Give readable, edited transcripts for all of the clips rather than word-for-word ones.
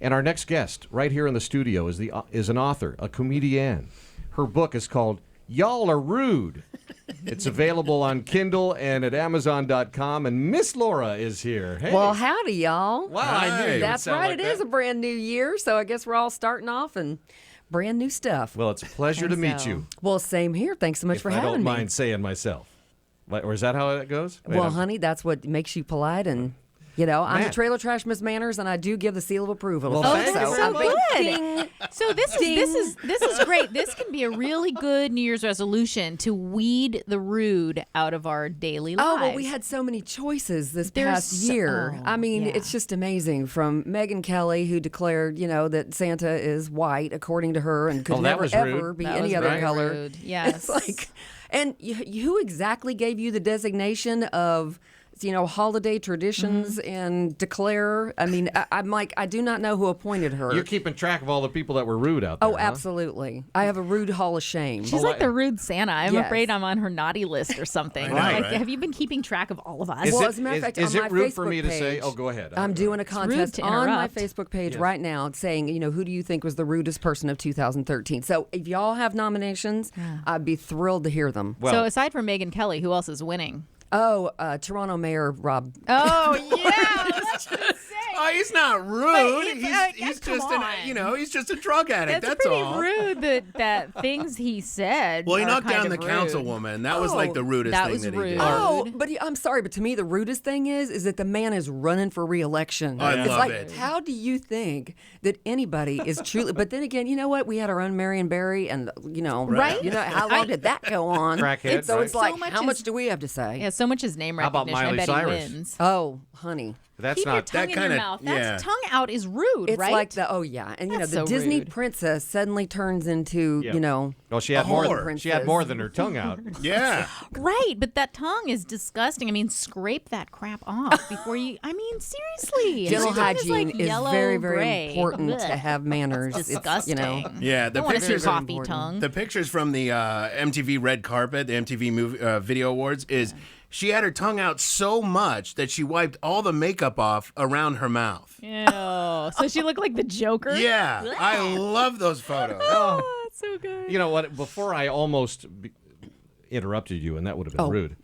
And our next guest right here in the studio is an author, a comedian. Her book is called Y'all Are Rude. It's available on Kindle and at Amazon.com. And Miss Lora is here. Hey. Well, howdy, y'all. Wow, I knew you That's would sound right. like It that. is a brand new year, so I guess we're all starting off and brand new stuff. Well, it's a pleasure to meet you. Well, same here. Thanks so much for I having don't me. mind saying myself. Or is that how it goes? Wait, Well, honey, that's what makes you polite and... You know, I'm Man. the trailer trash Miss Manners, and I do give the seal of approval. Well, Oh, thank that's you. so good. Ding. So this is great. This can be a really good New Year's resolution to weed the rude out of our daily lives. Oh, well, we had so many choices this There's past year. so- I mean, yeah. it's just amazing. From Megyn Kelly, who declared, that Santa is white, according to her, and could Oh, that never, was rude. ever be That any was other very color. rude. Yes. It's like, and who exactly gave you the designation of... holiday traditions and declare. I mean, I'm like, I do not know who appointed her. You're keeping track of all the people that were rude out there. Oh, huh? absolutely. I have a rude hall of shame. She's like the rude Santa. I'm Yes. afraid I'm on her naughty list or something. Right. Like, have you been keeping track of all of us? Well, as a matter of fact, is on it my rude for Facebook me to say? page, Oh, go ahead. I'm doing a rude contest to on my interrupt. Facebook page Yes. right now saying, who do you think was the rudest person of 2013? So if y'all have nominations, I'd be thrilled to hear them. Well, So aside from Megyn Kelly, who else is winning? Oh, Toronto Mayor Rob. Oh yeah, that's what I'm saying. Oh, he's not rude. But He's come just on. he's just a drug addict. That's That's pretty all. rude that things he said. Well, he are knocked kind down the of rude. councilwoman. That was like the rudest that thing was that he rude. did. Oh, Rude. but I'm sorry, but to me the rudest thing is that the man is running for re-election. I it's love like, it. how do you think that anybody is truly? But then again, you know what? We had our own Marion Barry, and Right. How long did that go on? Crackhead, So right? it's like, So much how is- much do we have to say? Yeah, so much is name How about recognition. Miley I bet Cyrus? he wins. Oh, honey. that's Keep your not. tongue in kinda- your mouth. That's yeah. tongue out is rude, It's right? like the and That's the so Disney rude. princess suddenly turns into Yeah. Well, she had A more. whore. She had more than her tongue out. Yeah. Right, but that tongue is disgusting. I mean, scrape that crap off before you. I mean, seriously. dental Your tongue is, hygiene like is yellow very, very gray. important Blech. to have manners. It's It's, disgusting. Yeah, the I want a pictures coffee important. tongue. The pictures from the MTV red carpet, the MTV Video Awards, is she had her tongue out so much that she wiped all the makeup off around her mouth. Ew. So she looked like the Joker? Yeah, I love those photos. Oh, that's so good. You know what? Before I almost interrupted you, and that would have been rude.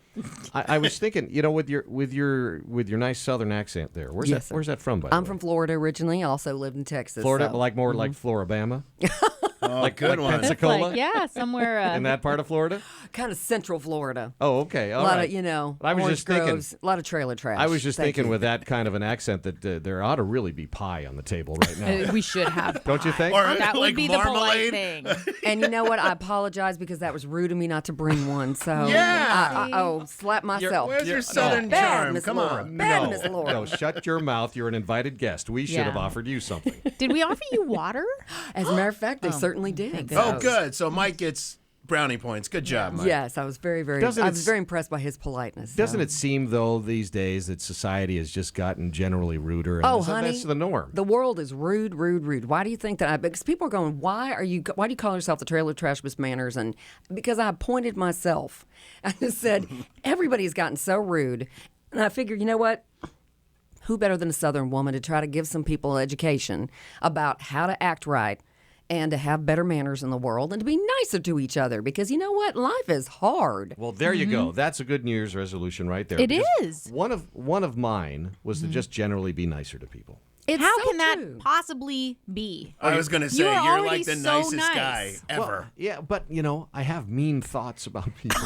I was thinking, with your nice Southern accent there. Where's Yes, that? Where's that from? By the I'm way? from Florida originally. Also lived in Texas. Florida, so- like more like Floribama, Oh, good one. Pensacola, Like, yeah, somewhere. in that part of Florida. kind of central Florida. Oh, okay, A all lot right. of, I was orange just thinking. groves, a lot of trailer trash. I was just Thank thinking you. with that kind of an accent that there ought to really be pie on the table right now. We should have. Don't you think? Or That would like be the polite marmalade. thing. And you know what? I apologize because that was rude of me not to bring one. So Yeah. slap myself. Where's your no. Southern Bad, charm? Miss Come Lora. on. Bad, no, Miss Lora. no, shut your mouth. You're an invited guest. We should Yeah. have offered you something. Did we offer you water? As a matter of fact, they certainly did. Oh, good. So Mike gets brownie points. Good job, Mike. Yes, I was very, very. Doesn't I it was s- very impressed by his politeness. Doesn't it seem, though, these days that society has just gotten generally ruder? And Oh, that's, honey, that's the norm. The world is rude, rude, rude. Why do you think that? Because people are going, why do you call yourself the trailer trash Miss Manners? And because I appointed myself, I just said everybody's gotten so rude, and I figured, you know what? Who better than a Southern woman to try to give some people education about how to act right and to have better manners in the world and to be nicer to each other? Because you know what? Life is hard. Well, there you go. That's a good New Year's resolution right there. It Because is. One of mine was to just generally be nicer to people. It's How so can that true. possibly be? I was going to say, You're you're already like the so nicest guy nice. ever. Yeah, but, I have mean thoughts about people.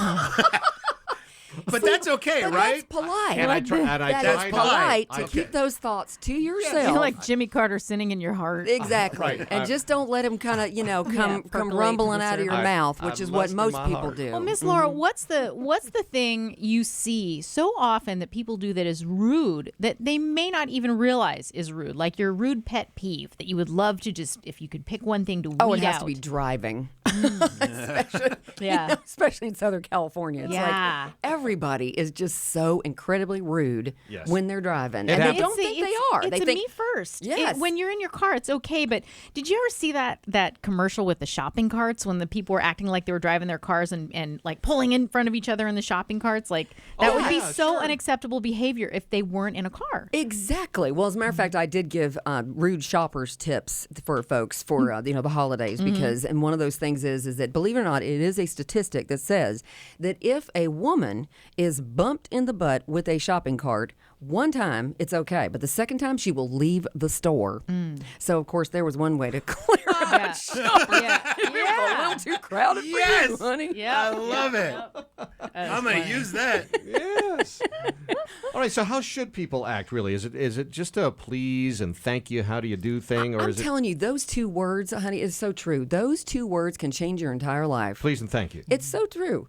But that's okay, But right? That's polite. And I try- and I That try is not- polite to Okay. keep those thoughts to yourself. You're like Jimmy Carter sitting in your heart. Exactly. Right. And just don't let him kind of, come percolate rumbling to the out of your surface. mouth, I which is what must in most my people heart. do. Well, Miss Laura, what's the thing you see so often that people do that is rude that they may not even realize is rude? Like your rude pet peeve that you would love to just, if you could pick one thing to weed Oh, it has out. to be driving. Yeah. Especially in Southern California. It's Yeah. like everybody is just so incredibly rude Yes. when they're driving. It And they happens. don't think they are. It's They a think me first. Yes. When you're in your car, it's okay. But did you ever see that commercial with the shopping carts when the people were acting like they were driving their cars and like pulling in front of each other in the shopping carts? Like that would be yeah, so sure. unacceptable behavior if they weren't in a car. Exactly. Well, as a matter of fact, I did give rude shoppers tips for folks for the holidays because, and one of those things is that, believe it or not, it is a statistic that says that if a woman is bumped in the butt with a shopping cart one time, it's okay, but the second time she will leave the store. So, of course, there was one way to clear out. Yeah. A little too crowded for you, Yes. honey. Yeah. I love it. I'm going to use that. Yes. All right. So how should people act? Really, is it just a please and thank you, how do you do thing, or I'm is it telling you, those two words, honey, is so true. Those two words can change your entire life. please and thank you? It's so true.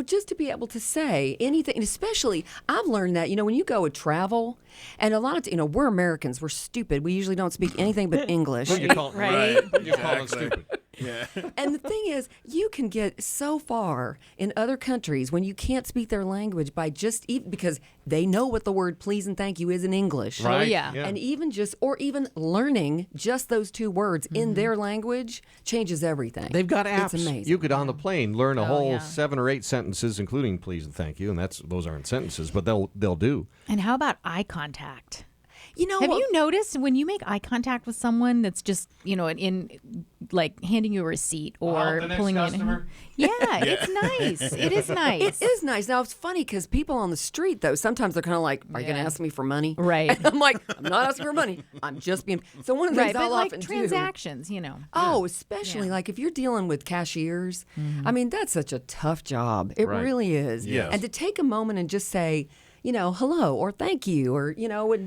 Just to be able to say anything, and especially I've learned that, when you go and travel, and a lot of, we're Americans, we're stupid. We usually don't speak anything but English. You call Right. You call them stupid. Yeah. And the thing is, you can get so far in other countries when you can't speak their language by just even because they know what the word please and thank you is in English. Right? yeah. And even learning just those two words in their language changes everything. They've got apps. It's amazing. You could on the plane learn a whole yeah. 7 or 8 sentences, including please and thank you, and those aren't sentences, but they'll do. And how about eye contact? You Have you noticed when you make eye contact with someone that's just, in like handing you a receipt or the next pulling you in? customer? Yeah, it's nice. It is nice. It is nice. Now, it's funny because people on the street, though, sometimes they're kind of like, are you going to Yeah. ask me for money? Right. And I'm like, I'm not asking for money. I'm just being. So one of the Right, things but I'll like often do. transactions, Oh, especially Yeah. like if you're dealing with cashiers. I mean, that's such a tough job. It Right. really is. Yes. And to take a moment and just say, hello or thank you or,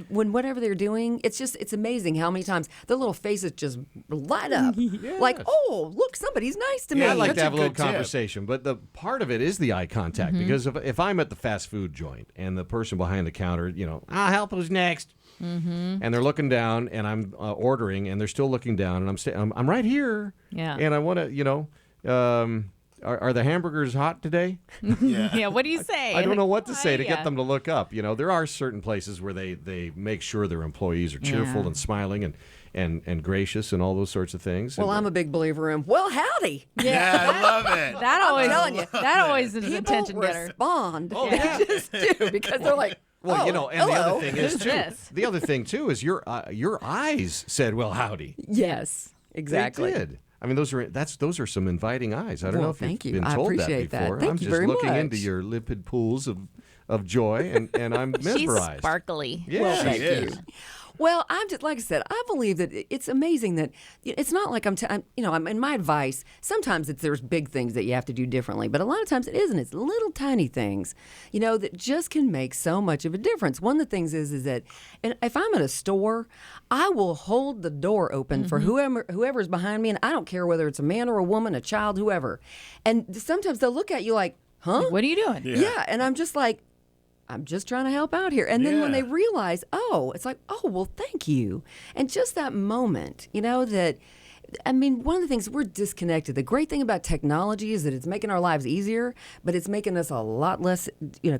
when whatever they're doing, it's amazing how many times their little faces just light up. Like, oh, look, somebody's nice to me. Yeah, I like That's to have a a little good tip. conversation, but the part of it is the eye contact because if I'm at the fast food joint and the person behind the counter, I'll help who's next, and they're looking down and I'm ordering and they're still looking down and I'm right here, Yeah. and I want to, are the hamburgers hot today? Yeah, what do you say? I don't know what to say to Yeah. get them to look up. There are certain places where they make sure their employees are cheerful Yeah. and smiling and gracious and all those sorts of things. Well, I'm a big believer in, well, howdy. Yeah, I love it. That always, telling you. that always is an People attention getter. respond. Oh, They yeah. just do because they're like, Well, oh, and the hello. other thing is Who's too. this? The other thing too is your eyes said, "Well, howdy." Yes, exactly. They did. I mean, those are some inviting eyes. I don't know if thank you've you. been I told appreciate that that. before. Thank I'm you just very looking much. into your limpid pools of joy, and I'm She's mesmerized. sparkly. Yeah, Well, she thank is. you. Well, I'm just like I said. I believe that it's amazing that it's not like I'm in my advice. Sometimes there's big things that you have to do differently, but a lot of times it isn't. It's little tiny things, that just can make so much of a difference. One of the things is that, and if I'm at a store, I will hold the door open for whoever's behind me, and I don't care whether it's a man or a woman, a child, whoever. And sometimes they'll look at you like, "Huh? What are you doing? Yeah." And I'm just like, I'm just trying to help out here. And then when Yeah. they realize, it's like, oh, well, thank you. And just that moment, that, one of the things, we're disconnected. The great thing about technology is that it's making our lives easier, but it's making us a lot less,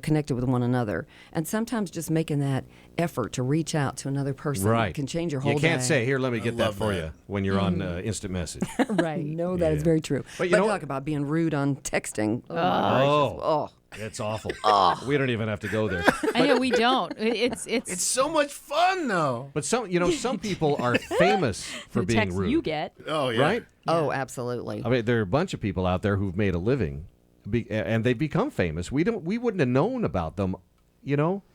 connected with one another. And sometimes just making that effort to reach out to another person Right. can change your whole You can't day. say, "Here, let me get that love for that. you" when you're on instant message. Right. No, that is Yeah. very true. But But, you know- talk about being rude on texting. Oh, my gracious. Oh, it's awful. We don't even have to go there. I know we don't. It's It's so much fun, though. But some people are famous for the being text rude. you get. Oh, yeah. Right? Oh, absolutely. I mean, there are a bunch of people out there who've made a living, and they've become famous. We wouldn't have known about them.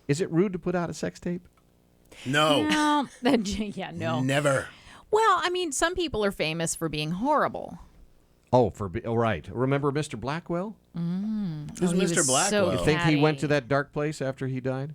Is it rude to put out a sex tape? No. No. Yeah, no. Never. Well, some people are famous for being horrible. Oh, right. Remember Mr. Blackwell? Who's he was Mr. so Blackwell? You think he went Patty. to that dark place after he died?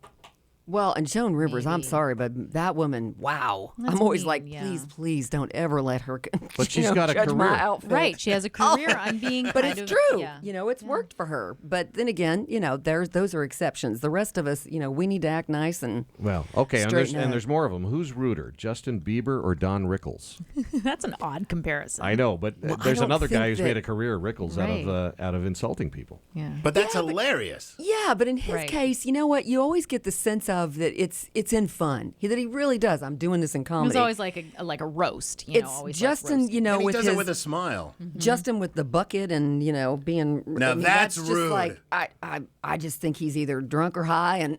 Well, and Joan Rivers, I'm Maybe. sorry, but that woman, wow. That's I'm always mean, like, yeah. please don't ever let her But she's got a judge career. my outfit. Right. She has a career on being But kind it's of- true. Yeah. It's worked for her. But then again, those are exceptions. The rest of us, we need to act nice and Well, okay, and Straighten up. there's more of them. Who's ruder, Justin Bieber or Don Rickles? That's an odd comparison. I know, but Well, I there's don't another guy think who's that- made a career of Rickles Right. out of insulting people. Yeah. But that's hilarious. yeah, but in his Right. case, you know what? You always get the sense of that it's in fun. That he really does. I'm doing this in It comedy. was always like a roast. it's always Justin, like roast. And he with does his it with a smile. Justin with the bucket and being. Now I mean, that's just rude. like I just think he's either drunk or high, and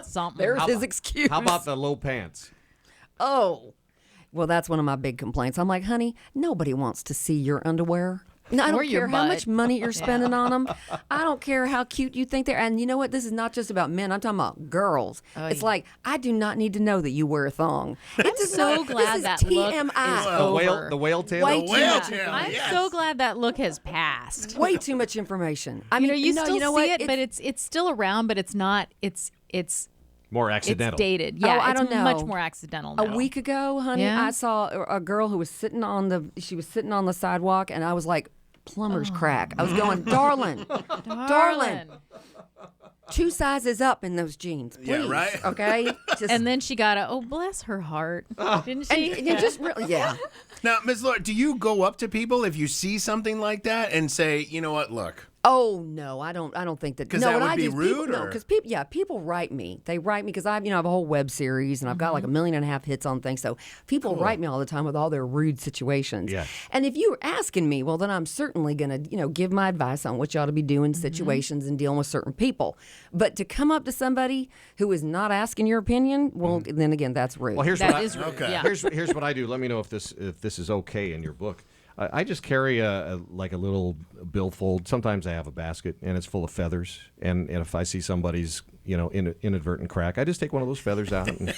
Something. there's his excuse. How about the low pants? Oh, well, that's one of my big complaints. I'm like, honey, nobody wants to see your underwear. No, I Or don't your care how butt. much money you're spending on them. I don't care how cute you think they're. And you know what? This is not just about men. I'm talking about girls. It's like, I do not need to know that you wear a thong. I'm so glad that look TMI. is The over. whale tail. Way The too whale much. tail. I'm yes. so glad that look has passed. Way too much information. I mean, you still you know see what? it, but it's still around, but it's not. It's More accidental. dated. Yeah, I it's don't know. much more accidental now. A week ago, honey, Yeah. I saw a girl who was sitting on the sidewalk, and I was like, plumber's crack. I was going, darling, darling, 2 sizes up in those jeans, please. Yeah, right? Okay. Just, And then she got bless her heart, didn't she? and you just really, yeah. Now, Ms. Lora, do you go up to people if you see something like that and say, you know what, look? Oh no, I don't think that. 'Cause no, that what would I be do, rude, No, or- because people write me. They write me because I have a whole web series and I've got like 1.5 million hits on things. So people write me all the time with all their rude situations. Yes. And if you're asking me, well, then I'm certainly gonna give my advice on what you ought to be doing in situations and dealing with certain people. But to come up to somebody who is not asking your opinion, well, then again, that's rude. Well, here's That what is rude. Okay. Yeah. here's what I do. Let me know if this is okay in your book. I just carry a little billfold. Sometimes I have a basket and it's full of feathers. And if I see somebody's inadvertent crack, I just take one of those feathers out and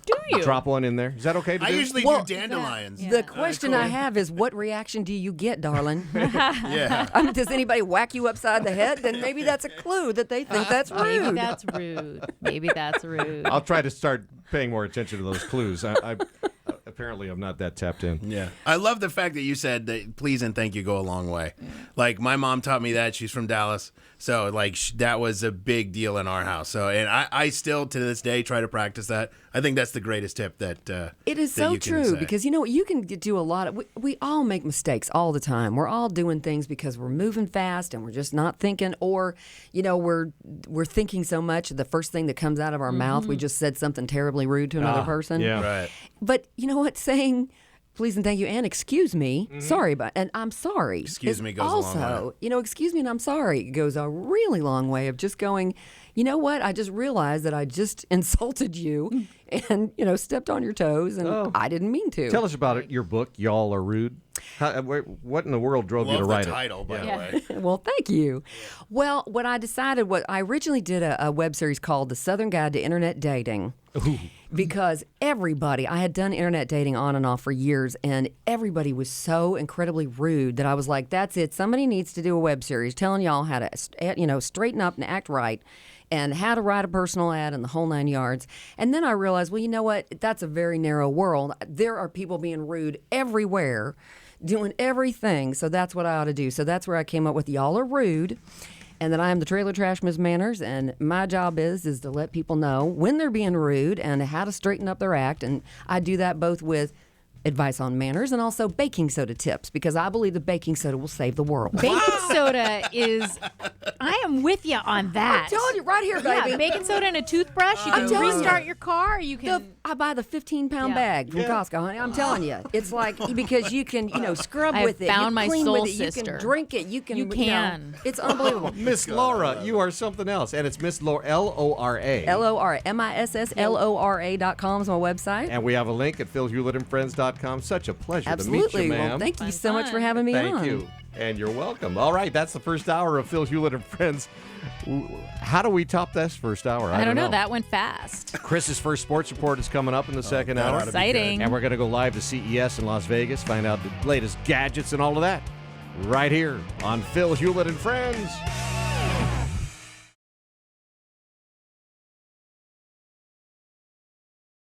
Do you? drop one in there. Is that okay to I do? usually Well, do dandelions. Yeah. the question I have is, what reaction do you get, darling? Yeah. Does anybody whack you upside the head? Then maybe that's a clue that they think that's rude. Maybe that's rude. Maybe that's rude. I'll try to start paying more attention to those clues. I apparently I'm not that tapped in. Yeah. I love the fact that you said that please and thank you go a long way. Like, my mom taught me that. She's from Dallas. So, like, that was a big deal in our house. So, and I still, to this day, try to practice that. I think that's the greatest tip that It is that so you can true say. because you can do a lot of. We all make mistakes all the time. We're all doing things because we're moving fast and we're just not thinking, or we're thinking so much. The first thing that comes out of our mouth, we just said something terribly rude to another person. yeah. Right. But you know what? Saying please and thank you and excuse me, sorry, but and I'm sorry. Excuse is me goes a long also, way. excuse me and I'm sorry goes a really long way of just going. You know what? I just realized that I just insulted you and stepped on your toes, and I didn't mean to. Tell us about it. Your book, Y'all Are Rude. What in the world drove you Love to the write title, by the way. Well, thank you. Well, what I decided I originally did a web series called The Southern Guide to Internet Dating. Because I had done internet dating on and off for years, and everybody was so incredibly rude that I was like, that's it. Somebody needs to do a web series telling y'all how to, straighten up and act right, and how to write a personal ad and the whole 9 yards. And then I realized, well, you know what? That's a very narrow world. There are people being rude everywhere, doing everything. So that's what I ought to do. So that's where I came up with Y'all Are Rude. And that I am the Trailer Trash Ms. Manners, and my job is to let people know when they're being rude and how to straighten up their act. And I do that both with advice on manners and also baking soda tips, because I believe that baking soda will save the world. Baking soda is. I am with you on that. I'm telling you right here, baby. Yeah, baking soda and a toothbrush. You I'm can telling you. restart your car. You can. I buy the 15-pound Yeah. bag from Costco, honey. I'm telling you, it's like because you can, scrub I have with it, found you my clean soul with it, you sister. can drink it, you You can. it's unbelievable. Miss Laura, you are something else, and it's Miss Laura Lora. LORA.com is my website. And we have a link at philhewlettandfriends.com. Such a pleasure to meet Absolutely. you, ma'am. Well, thank you Fun, so much for fun. having me on. Thank you. And you're welcome. All right, that's the first hour of Phil Hewlett and Friends. How do we top this first hour? I don't know. That went fast. Chris's first sports report is coming up in the second hour. ought to be Exciting. And we're going to go live to CES in Las Vegas, find out the latest gadgets and all of that right here on Phil Hewlett and Friends.